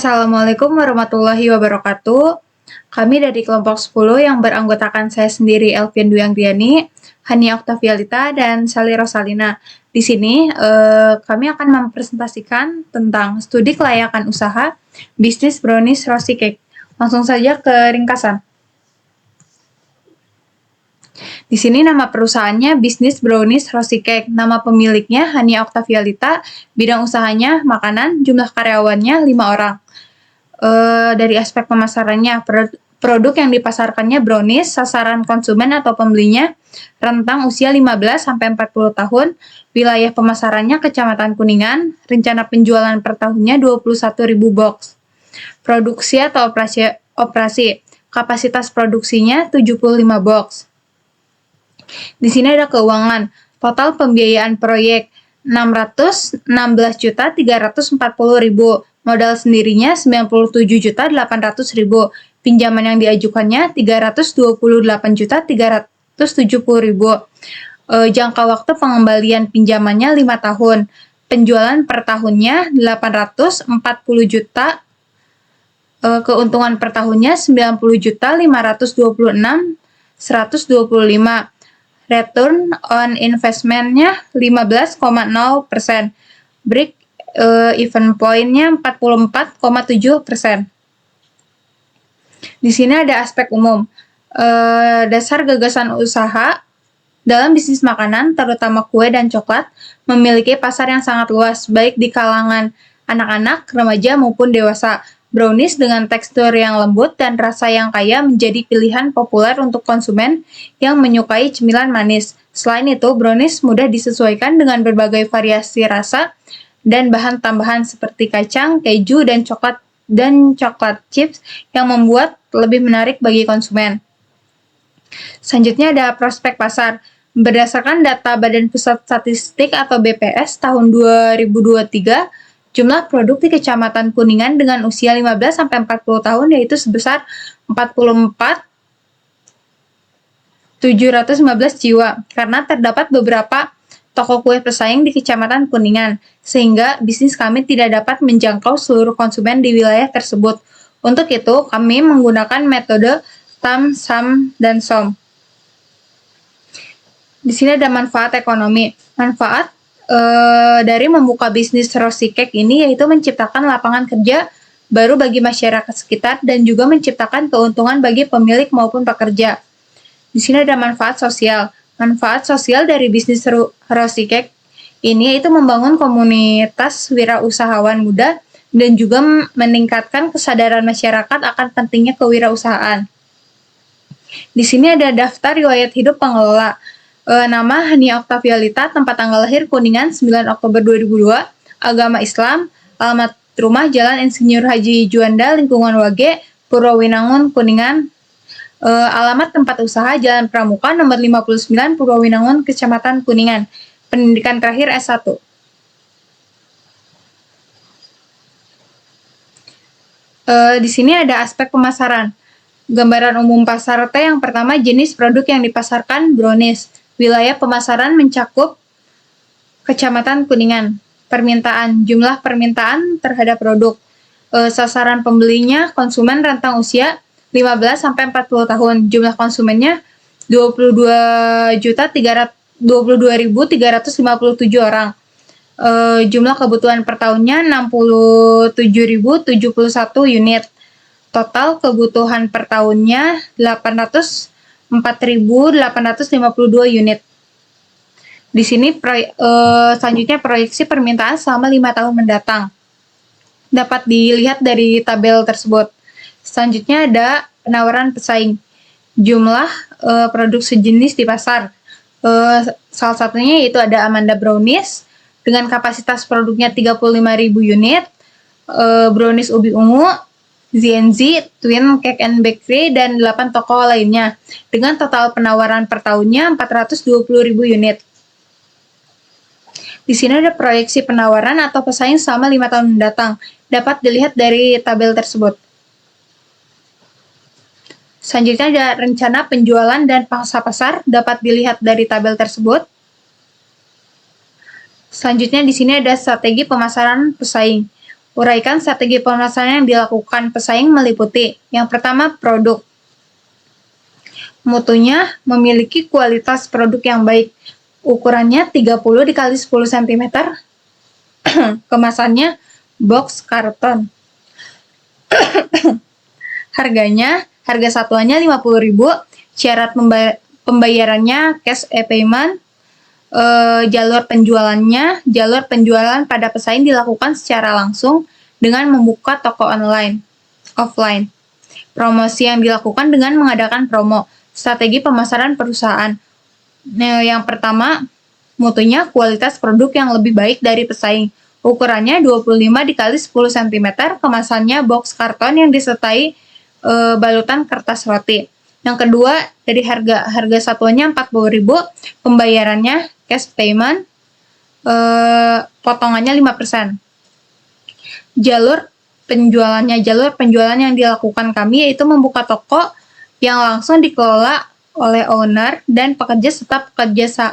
Assalamualaikum warahmatullahi wabarakatuh. Kami dari kelompok 10 yang beranggotakan saya sendiri Elvian Dwi Angriani, Hania Oktavialita, dan Sally Rosalina. Di sini kami akan mempresentasikan tentang studi kelayakan usaha bisnis brownies Rosy Cake. Langsung saja ke ringkasan. Di sini nama perusahaannya Bisnis Brownies Rosy Cake, nama pemiliknya Hania Oktavialita, bidang usahanya makanan, jumlah karyawannya 5 orang. Dari aspek pemasarannya, produk yang dipasarkannya brownies, sasaran konsumen atau pembelinya rentang usia 15-40 tahun, wilayah pemasarannya Kecamatan Kuningan, rencana penjualan per tahunnya 21.000 box. Produksi atau operasi, kapasitas produksinya 75 box. Di sini ada keuangan, total pembiayaan proyek 616.340.000, modal sendirinya 97.800.000, pinjaman yang diajukannya 328.370.000. Jangka waktu pengembalian pinjamannya 5 tahun, penjualan per tahunnya 840 juta, keuntungan per tahunnya 90.526.125. Return on investment-nya 15,0%. Break even point-nya 44,7%. Di sini ada aspek umum. Dasar gagasan usaha dalam bisnis makanan, terutama kue dan coklat, memiliki pasar yang sangat luas, baik di kalangan anak-anak, remaja, maupun dewasa. Brownies dengan tekstur yang lembut dan rasa yang kaya menjadi pilihan populer untuk konsumen yang menyukai cemilan manis. Selain itu, brownies mudah disesuaikan dengan berbagai variasi rasa dan bahan tambahan seperti kacang, keju, dan coklat chips yang membuat lebih menarik bagi konsumen. Selanjutnya ada prospek pasar. Berdasarkan data Badan Pusat Statistik atau BPS tahun 2023, jumlah produk di Kecamatan Kuningan dengan usia 15-40 tahun yaitu sebesar 44.715 jiwa, karena terdapat beberapa toko kue pesaing di Kecamatan Kuningan, sehingga bisnis kami tidak dapat menjangkau seluruh konsumen di wilayah tersebut. Untuk itu, kami menggunakan metode TAM, SAM, dan SOM. Di sini ada manfaat ekonomi. Manfaat dari membuka bisnis Rosy Cake ini yaitu menciptakan lapangan kerja baru bagi masyarakat sekitar dan juga menciptakan keuntungan bagi pemilik maupun pekerja. Di sini ada manfaat sosial. Manfaat sosial dari bisnis Rosy Cake ini yaitu membangun komunitas wirausahawan muda dan juga meningkatkan kesadaran masyarakat akan pentingnya kewirausahaan. Di sini ada daftar riwayat hidup pengelola. Nama Hania Oktavialita, tempat tanggal lahir Kuningan 9 Oktober 2002, agama Islam, alamat rumah Jalan Insinyur Haji Juanda, lingkungan Wage, Purwowinangun, Kuningan, alamat tempat usaha Jalan Pramuka nomor 59, Purwowinangun, Kecamatan Kuningan, pendidikan terakhir S1. Di sini ada aspek pemasaran. Gambaran umum pasar teh yang pertama, jenis produk yang dipasarkan brownies. Wilayah pemasaran mencakup Kecamatan Kuningan. Permintaan, jumlah permintaan terhadap produk. Sasaran pembelinya konsumen rentang usia 15-40 tahun. Jumlah konsumennya 22.357 orang. Jumlah kebutuhan per tahunnya 67.071 unit. Total kebutuhan per tahunnya 4.852 unit. Di sini selanjutnya proyeksi permintaan selama 5 tahun mendatang. Dapat dilihat dari tabel tersebut. Selanjutnya ada penawaran pesaing. Jumlah produk sejenis di pasar. Salah satunya yaitu ada Amanda Brownies dengan kapasitas produknya 35.000 unit. Brownies Ubi Ungu, ZNZ, Twin Cake and Bakery, dan 8 toko lainnya, dengan total penawaran per tahunnya 420.000 unit. Di sini ada proyeksi penawaran atau pesaing selama 5 tahun mendatang, dapat dilihat dari tabel tersebut. Selanjutnya ada rencana penjualan dan pangsa pasar, dapat dilihat dari tabel tersebut. Selanjutnya di sini ada strategi pemasaran pesaing. Uraikan strategi pemasaran yang dilakukan pesaing meliputi: yang pertama, produk. Mutunya memiliki kualitas produk yang baik. Ukurannya 30 x 10 cm. Kemasannya box karton. Harga satuannya 50.000. Syarat pembayarannya cash payment. Jalur penjualan pada pesaing dilakukan secara langsung dengan membuka toko offline. Promosi yang dilakukan dengan mengadakan promo. Strategi pemasaran perusahaan. Yang pertama, mutunya kualitas produk yang lebih baik dari pesaing. Ukurannya 25 x 10 cm, kemasannya box karton yang disertai balutan kertas roti. Yang kedua, dari harga satuannya 40.000, pembayarannya cash payment, potongannya 5%. Jalur penjualan yang dilakukan kami yaitu membuka toko yang langsung dikelola oleh owner dan pekerja serta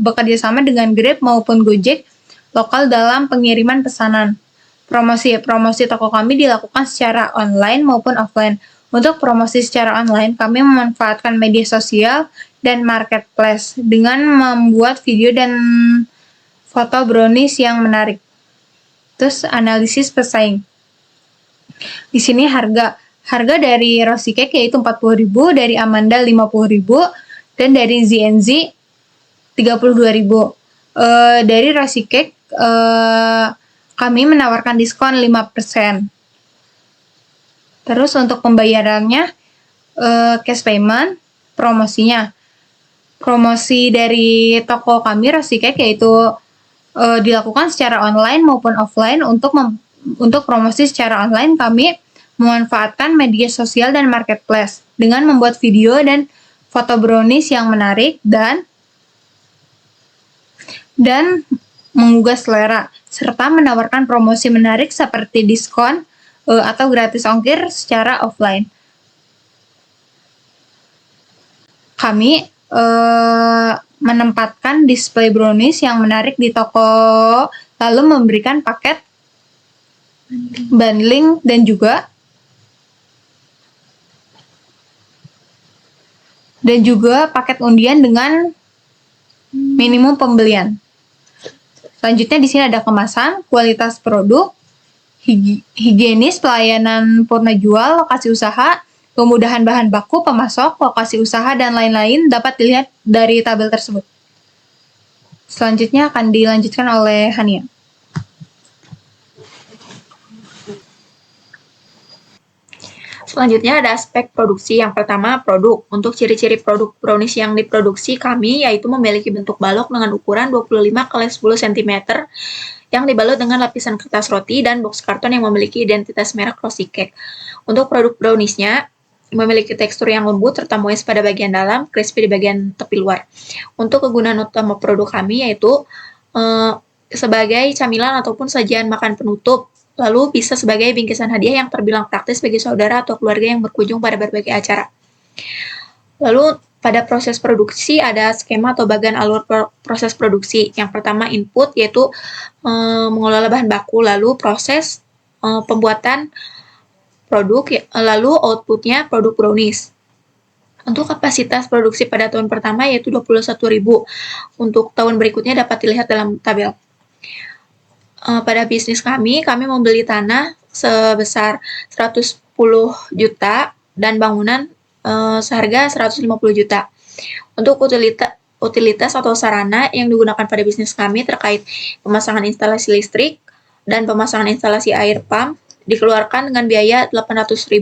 bekerja sama dengan Grab maupun Gojek lokal dalam pengiriman pesanan. Promosi toko kami dilakukan secara online maupun offline. Untuk promosi secara online, kami memanfaatkan media sosial dan marketplace dengan membuat video dan foto brownies yang menarik. Terus analisis pesaing. Di sini harga dari Rosy Cake yaitu 40.000, dari Amanda 50.000, dan dari ZNZ 32.000. Dari Rosy Cake kami menawarkan diskon 5%. Terus untuk pembayarannya cash payment. Promosi dari toko kami Rosy Cake yaitu dilakukan secara online maupun offline. Untuk promosi secara online kami memanfaatkan media sosial dan marketplace dengan membuat video dan foto brownies yang menarik dan menggugah selera, serta menawarkan promosi menarik seperti diskon atau gratis ongkir secara offline. Kami menempatkan display brownies yang menarik di toko, lalu memberikan paket bundling dan juga paket undian dengan minimum pembelian. Selanjutnya di sini ada kemasan, kualitas produk, higienis, pelayanan purna jual, lokasi usaha, kemudahan bahan baku, pemasok, lokasi usaha, dan lain-lain dapat dilihat dari tabel tersebut. Selanjutnya akan dilanjutkan oleh Hania. Selanjutnya ada aspek produksi. Yang pertama, produk. Untuk ciri-ciri produk brownies yang diproduksi kami yaitu memiliki bentuk balok dengan ukuran 25 x 10 cm yang dibalut dengan lapisan kertas roti dan box karton yang memiliki identitas merek Rosy Cake. Untuk produk browniesnya memiliki tekstur yang lembut serta moist pada bagian dalam, crispy di bagian tepi luar. Untuk kegunaan utama produk kami yaitu sebagai camilan ataupun sajian makan penutup, lalu bisa sebagai bingkisan hadiah yang terbilang praktis bagi saudara atau keluarga yang berkunjung pada berbagai acara. Lalu pada proses produksi ada skema atau bagian alur proses produksi. Yang pertama input yaitu mengelola bahan baku, lalu proses pembuatan produk, lalu outputnya produk brownies. Untuk kapasitas produksi pada tahun pertama yaitu 21.000. Untuk tahun berikutnya dapat dilihat dalam tabel. Pada bisnis kami membeli tanah sebesar 110 juta dan bangunan seharga 150 juta. Untuk utilitas atau sarana yang digunakan pada bisnis kami terkait pemasangan instalasi listrik dan pemasangan instalasi air pump dikeluarkan dengan biaya 800.000.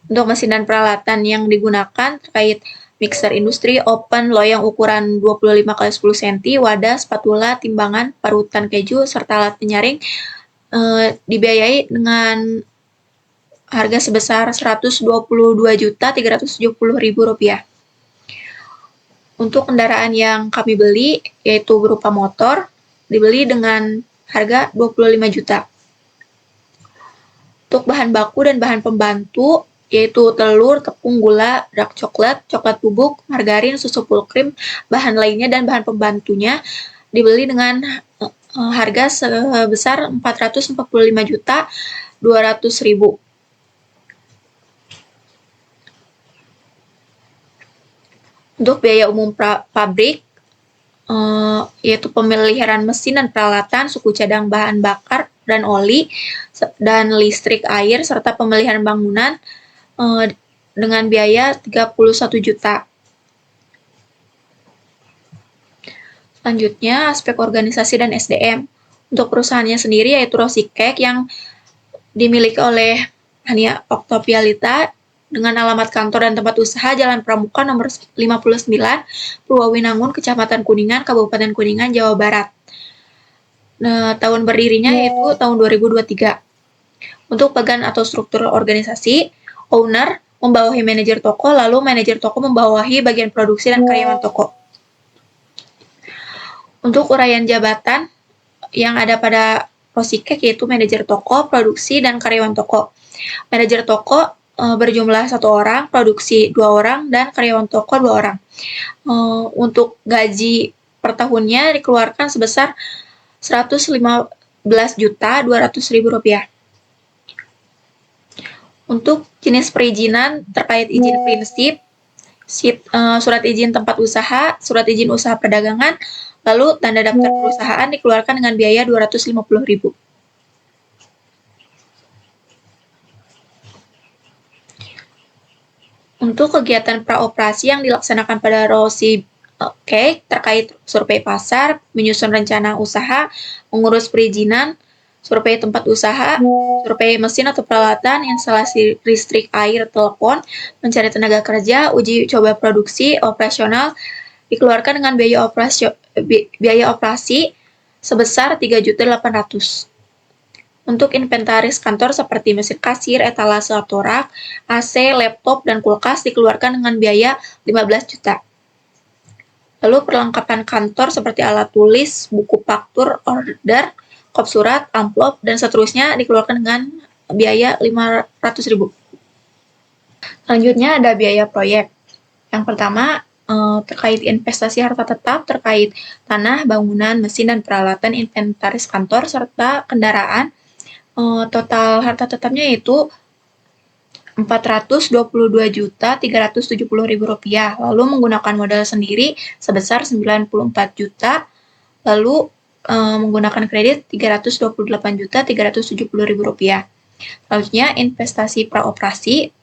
Untuk mesin dan peralatan yang digunakan terkait mixer industri, oven, loyang ukuran 25 x 10 cm, wadah, spatula, timbangan, parutan keju, serta alat penyaring dibiayai dengan harga sebesar Rp122.370.000. Untuk kendaraan yang kami beli, yaitu berupa motor, dibeli dengan harga 25 juta. Untuk bahan baku dan bahan pembantu, yaitu telur, tepung, gula, dark coklat, coklat bubuk, margarin, susu full cream, bahan lainnya dan bahan pembantunya dibeli dengan harga sebesar 445.200.000. Untuk biaya umum pabrik, yaitu pemeliharaan mesin dan peralatan, suku cadang bahan bakar dan oli, dan listrik, air, serta pemeliharaan bangunan dengan biaya 31 juta. Selanjutnya, aspek organisasi dan SDM. Untuk perusahaannya sendiri yaitu Rosikek yang dimiliki oleh Hania Oktopialita dengan alamat kantor dan tempat usaha Jalan Pramuka nomor 59, Purwawinangun, Kecamatan Kuningan, Kabupaten Kuningan, Jawa Barat. Nah, tahun berdirinya yaitu tahun 2023. Untuk bagian atau struktur organisasi, owner membawahi manajer toko, lalu manajer toko membawahi bagian produksi dan karyawan toko. Untuk uraian jabatan yang ada pada Rosikek yaitu manajer toko, produksi, dan karyawan toko. Manajer toko berjumlah 1 orang, produksi 2 orang, dan karyawan toko 2 orang. Untuk gaji per tahunnya dikeluarkan sebesar Rp115.200.000. Untuk jenis perizinan terkait izin prinsip, surat izin tempat usaha, surat izin usaha perdagangan, lalu tanda daftar perusahaan dikeluarkan dengan biaya Rp250.000. Untuk kegiatan praoperasi yang dilaksanakan pada Rosikek terkait survei pasar, menyusun rencana usaha, mengurus perizinan, survei tempat usaha, survei mesin atau peralatan, instalasi listrik, air, telepon, mencari tenaga kerja, uji coba produksi, operasional, dikeluarkan dengan biaya operasi sebesar Rp3.800.000. Untuk inventaris kantor seperti mesin kasir, etalase atau rak, AC, laptop, dan kulkas dikeluarkan dengan biaya Rp15 juta. Lalu perlengkapan kantor seperti alat tulis, buku faktur, order, kop surat, amplop, dan seterusnya dikeluarkan dengan biaya Rp500.000. Selanjutnya ada biaya proyek. Yang pertama, terkait investasi harta tetap, terkait tanah, bangunan, mesin, dan peralatan, inventaris kantor, serta kendaraan. Total harta tetapnya yaitu Rp422.370.000, lalu menggunakan modal sendiri sebesar Rp94 juta, lalu menggunakan kredit Rp328.370.000. Selanjutnya investasi praoperasi,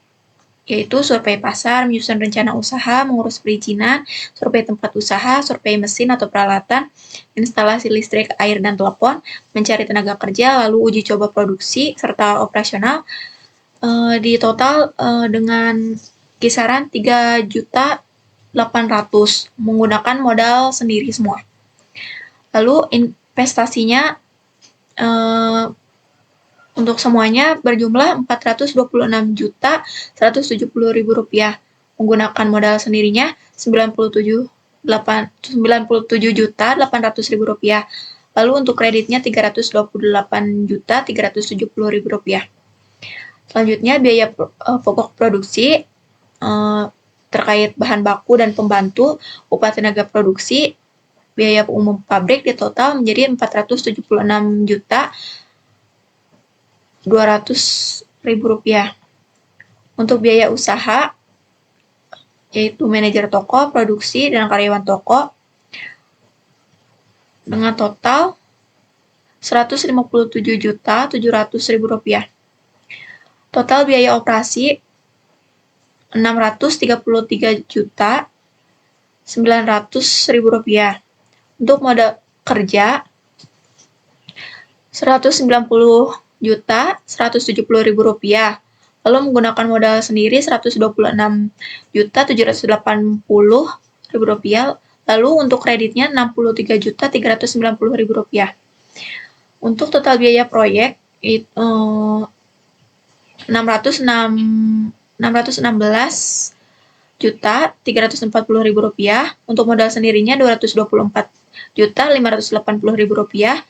yaitu survei pasar, menyusun rencana usaha, mengurus perizinan, survei tempat usaha, survei mesin atau peralatan, instalasi listrik, air, dan telepon, mencari tenaga kerja, lalu uji coba produksi, serta operasional, di total dengan kisaran Rp3.800.000 menggunakan modal sendiri semua. Lalu investasinya untuk semuanya berjumlah Rp426.170.000 menggunakan modal sendirinya Rp97.800.000, lalu untuk kreditnya Rp328.370.000. Selanjutnya biaya pokok produksi terkait bahan baku dan pembantu, upah tenaga produksi, biaya umum pabrik di total menjadi Rp476.200.000. Untuk biaya usaha, yaitu manajer toko, produksi, dan karyawan toko, dengan total Rp157.700.000. Total biaya operasi Rp633.900.000. Untuk modal kerja Rp190.170.000, lalu menggunakan modal sendiri Rp126.780.000, lalu untuk kreditnya Rp63.390.000. Untuk total biaya proyek Rp616.340.000, untuk modal sendirinya Rp224.580.000,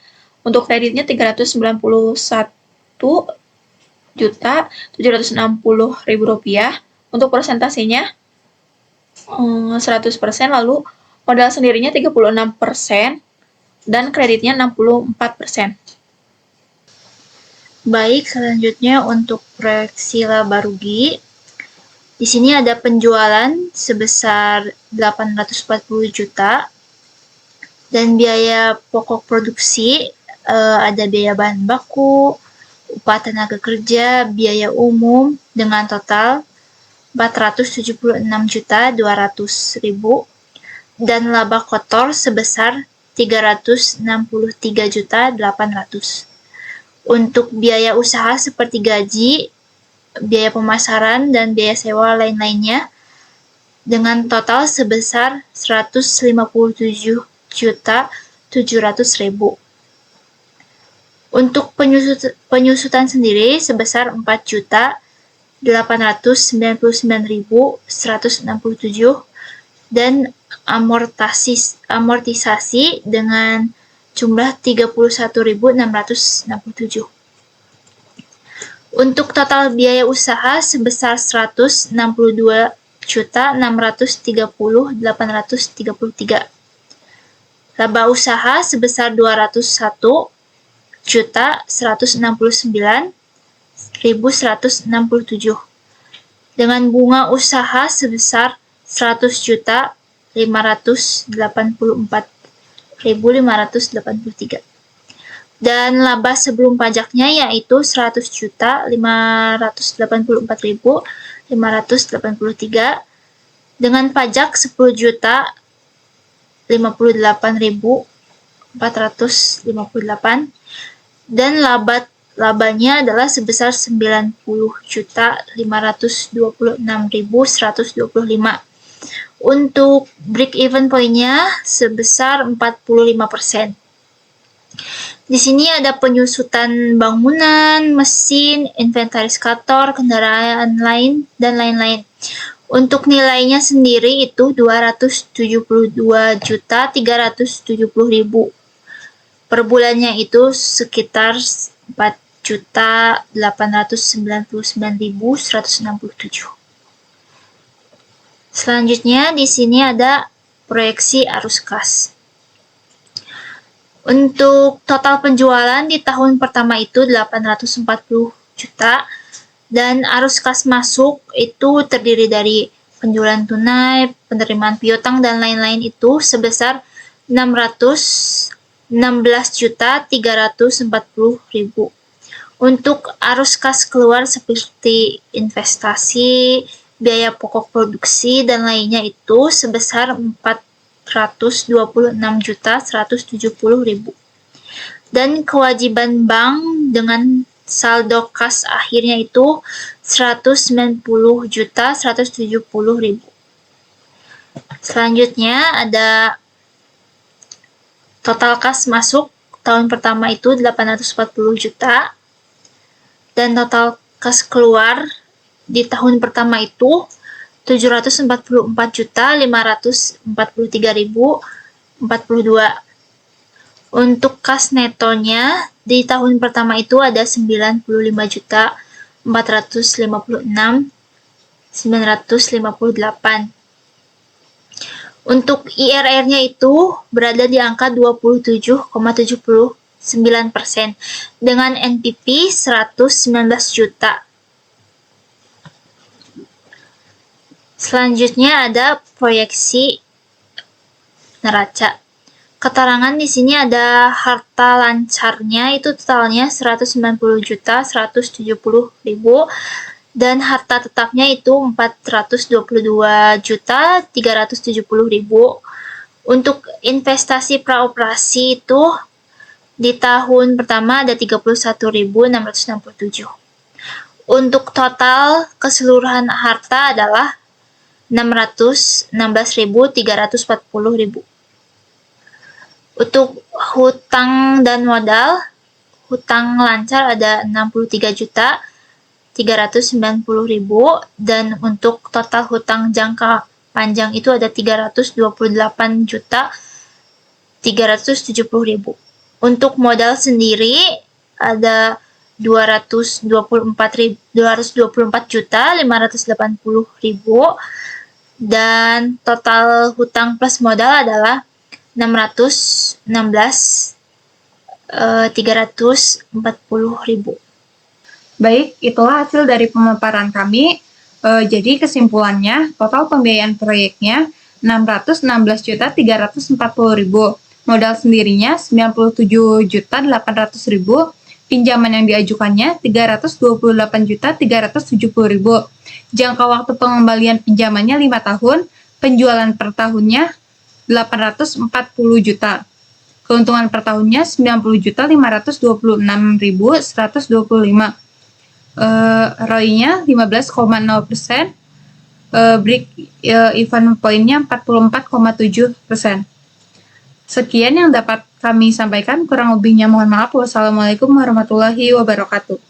untuk kreditnya Rp391.760.000. Untuk persentasenya 100%, lalu modal sendirinya 36%, dan kreditnya 64%. Baik, selanjutnya untuk proyeksi laba rugi. Di sini ada penjualan sebesar 840 juta dan biaya pokok produksi ada biaya bahan baku, upah tenaga kerja, biaya umum dengan total 476.200.000 dan laba kotor sebesar 363.800.000. Untuk biaya usaha seperti gaji, biaya pemasaran, dan biaya sewa lain-lainnya dengan total sebesar 157.700.000. Untuk penyusutan sendiri sebesar 4.899.167 dan amortisasi dengan jumlah 31.667. Untuk total biaya usaha sebesar 162.630.833. Laba usaha sebesar 201.169.167 dengan bunga usaha sebesar 100.584.583 dan laba sebelum pajaknya yaitu 100.584.583 dengan pajak 10.058.458 dan labanya adalah sebesar 90.526.125. Untuk break even point-nya sebesar 45%. Di sini ada penyusutan bangunan, mesin, inventaris kantor, kendaraan lain, dan lain-lain. Untuk nilainya sendiri itu 272.370.000. Per bulannya itu sekitar 4.899.167. Selanjutnya di sini ada proyeksi arus kas. Untuk total penjualan di tahun pertama itu 840 juta dan arus kas masuk itu terdiri dari penjualan tunai, penerimaan piutang dan lain-lain itu sebesar 616.340.000. Untuk arus kas keluar seperti investasi, biaya pokok produksi dan lainnya itu sebesar 426.170.000 dan kewajiban bank dengan saldo kas akhirnya itu 190.170.000. Selanjutnya ada total kas masuk tahun pertama itu 840 juta dan total kas keluar di tahun pertama itu 744.543.042. Untuk kas netonya di tahun pertama itu ada 95.456.958. Untuk IRR-nya itu berada di angka 27,79% dengan NPV 119 juta. Selanjutnya ada proyeksi neraca. Keterangan di sini ada harta lancarnya itu totalnya 190.170.000 dan harta tetapnya itu 422.370.000. Untuk investasi praoperasi itu di tahun pertama ada 31.667. Untuk total keseluruhan harta adalah 616.340.000. Untuk hutang dan modal, hutang lancar ada 63.390.000 dan untuk total hutang jangka panjang itu ada 328.370.000. Untuk modal sendiri ada 224.580.000 dan total hutang plus modal adalah 340.000. Baik, itulah hasil dari pemaparan kami. Jadi kesimpulannya, total pembiayaan proyeknya 616.340.000. Modal sendirinya 97.800.000. Pinjaman yang diajukannya 328.370.000. Jangka waktu pengembalian pinjamannya 5 tahun, penjualan per tahunnya 840 juta. Keuntungan per tahunnya 90.526.125. ROI-nya 15,0%, break even point-nya 44,7%. Sekian yang dapat kami sampaikan, kurang lebihnya mohon maaf. Wassalamualaikum warahmatullahi wabarakatuh.